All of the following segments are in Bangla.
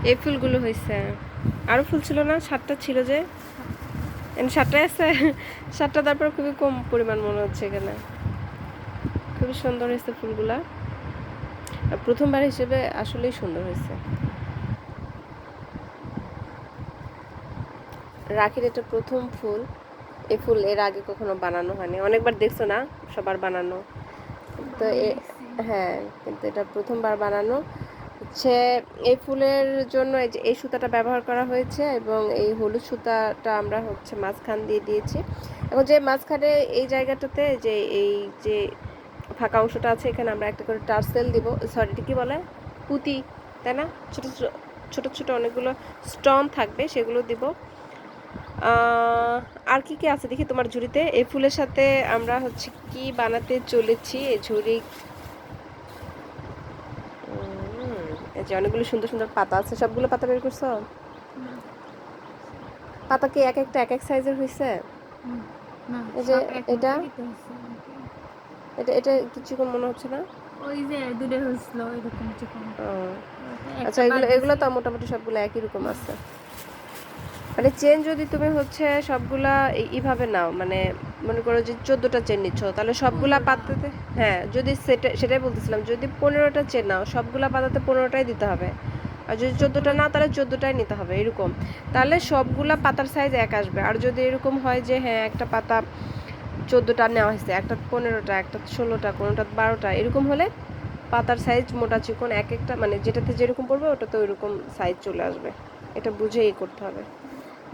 এই ফুলগুলো হয়েছে। আরও ফুল ছিল না? 7টা ছিল যে, 7টাই আছে। 7টা, তারপর খুবই কম পরিমাণ মনে হচ্ছে এখানে। খুবই সুন্দর হয়েছে ফুলগুলা। প্রথমবার হিসেবে আসলেই সুন্দর হয়েছে। রাখির এটা প্রথম ফুল। এই ফুল এর আগে কখনো বানানো হয়নি। অনেকবার দেখছো না সবার বানানো, তো হ্যাঁ, কিন্তু এটা প্রথমবার বানানো হচ্ছে। এই ফুলের জন্য এই যে এই সুতাটা ব্যবহার করা হয়েছে এবং এই হলুদ সুতাটা আমরা হচ্ছে মাঝখান দিয়ে দিয়েছি। এখন যে মাঝখানে এই জায়গাটাতে যে এই যে ফাঁকা অংশটা আছে, এখানে আমরা একটা করে টার্সেল দিব, সরি এটা কি বলে, পুঁতি, তাই না? ছোট ছোট ছোট ছোট অনেকগুলো স্টোন থাকবে, সেগুলো দিব। আর কি কি আছে দেখি তোমার ঝুড়িতে। এই ফুলের সাথে আমরা হচ্ছে কি বানাতে চলেছি এই ঝুড়ি। এই যে অনেকগুলো সুন্দর সুন্দর পাতা আছে, সবগুলো পাতা বের করছো? পাতা কি এক একটা এক এক সাইজের হয়েছে? এই যে এটা এটা এটা কিছু মনে হচ্ছে না? ওই যে দুটো হয়েছিল এরকম চিকন। আচ্ছা, এগুলো এগুলো তো মোটামুটি সবগুলো একই রকম আছে। মানে চেন যদি তুমি হচ্ছে সবগুলা এইভাবে নাও, মানে মনে করো যে 14টা চেন নিচ্ছ, তাহলে সবগুলা পাতাতে, হ্যাঁ, যদি সেটাই বলতেছিলাম, যদি 15টা চেন নাও সবগুলা পাতাতে 15টাই দিতে হবে। আর যদি 14টা নাও তাহলে 14টাই নিতে হবে, এরকম। তাহলে সবগুলা পাতার সাইজ এক আসবে। আর যদি এরকম হয় যে হ্যাঁ একটা পাতা 14টা নেওয়া হয়েছে, একটা 15টা, একটা 16টা, কোনোটা 12টা, এরকম হলে পাতার সাইজ মোটা চিকন এক একটা, মানে যেটাতে যেরকম পড়বে ওটাতে ওইরকম সাইজ চলে আসবে। এটা বুঝেই করতে হবে।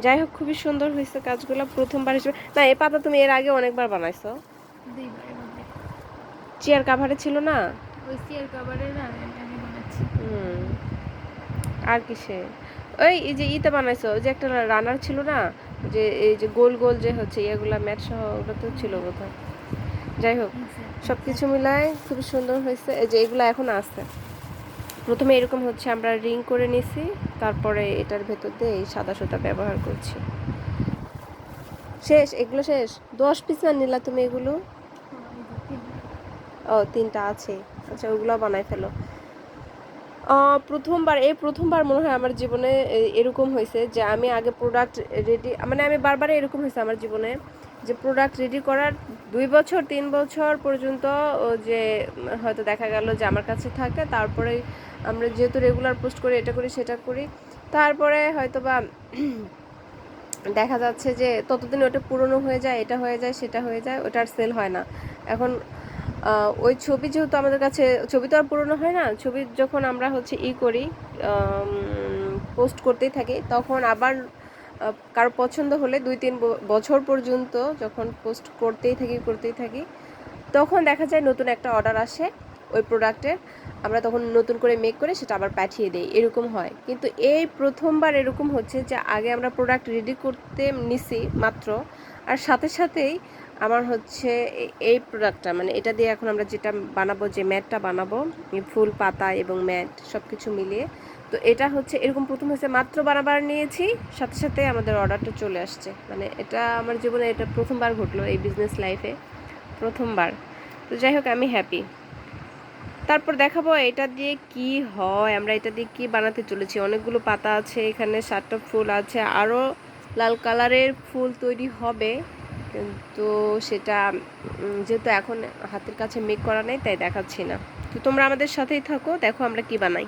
যাই হোক, খুবই সুন্দর হয়েছে কাজগুলো প্রথমবার হিসেবে। না, এই পাতা তুমি এর আগে অনেকবার বানাইছো। চেয়ার কাভারে ছিল না? ওই চেয়ার কাভারে আমি বানাচ্ছি। আর কিসে? ওই এই যে ইতে বানাইছো, ওই যে একটা রানার ছিল না, যে এই যে গোল গোল যে হচ্ছে এগুলা ম্যাট সহ, ওটা তো ছিল বোধহয়। যাই হোক, সব কিছু মিলায় খুবই সুন্দর হয়েছে। এই যে এগুলো এখন আছে। প্রথমে এরকম হচ্ছে আমরা রিং করে নিছি, তারপরে এটার ভেতর দিয়ে এই সাদা সুতা ব্যবহার করছি। শেষ? এগুলো শেষ? 10 পিস না নিলা তুমি এগুলো? ও, 3টা আছে। আচ্ছা, ওগুলো বানাই ফেলো। প্রথমবার মনে হয় আমার জীবনে এরকম হয়েছে যে আমি আগে প্রোডাক্ট রেডি, মানে আমি বারবারই এরকম হয়েছে আমার জীবনে যে প্রোডাক্ট রেডি করার 2 বছর 3 বছর পর্যন্ত যে হয়তো দেখা গেল যে আমার কাছে থাকে, তারপরে আমরা যেহেতু রেগুলার পোস্ট করি, এটা করি সেটা করি, তারপরে হয়তো বা দেখা যাচ্ছে যে ততদিন ওটা পুরনো হয়ে যায়, এটা হয়ে যায়, সেটা হয়ে যায়, ওটা আর সেল হয় না। এখন ওই ছবি যেহেতু আমাদের কাছে, ছবি তো আর পুরনো হয় না, ছবি যখন আমরা হচ্ছে করি, পোস্ট করতেই থাকি, তখন আবার কারো পছন্দ হলে 2-3 বছর পর্যন্ত যখন পোস্ট করতেই থাকি, তখন দেখা যায় নতুন একটা অর্ডার আসে ওই প্রোডাক্টের, আমরা তখন নতুন করে মেক করে সেটা আবার পাঠিয়ে দেই, এরকম হয়। কিন্তু এই প্রথমবার এরকম হচ্ছে যে আগে আমরা প্রোডাক্ট রেডি করতে নিছি মাত্র, আর সাথে সাথেই আমার হচ্ছে এই প্রোডাক্টটা, মানে এটা দিয়ে এখন আমরা যেটা বানাবো, যে ম্যাটটা বানাবো, ফুল পাতা এবং ম্যাট সব কিছু মিলিয়ে, তো এটা হচ্ছে এরকম প্রথম হচ্ছে মাত্র বানাবার নিয়েছি, সাথে সাথে আমাদের অর্ডারটা চলে আসছে। মানে এটা আমার জীবনে এটা প্রথমবার ঘটলো, এই বিজনেস লাইফে প্রথমবার। তো যাই হোক, আমি হ্যাপি। তারপর দেখাবো এটা দিয়ে কি হয়, আমরা এটা দিয়ে কি বানাতে চলেছি। অনেকগুলো পাতা আছে এখানে, 7টা ফুল আছে, আরও লাল কালারের ফুল তৈরি হবে, কিন্তু সেটা যেহেতু এখন হাতের কাছে মেক করা নেই, তাই দেখাচ্ছি না। তো তোমরা আমাদের সাথেই থাকো, দেখো আমরা কি বানাই।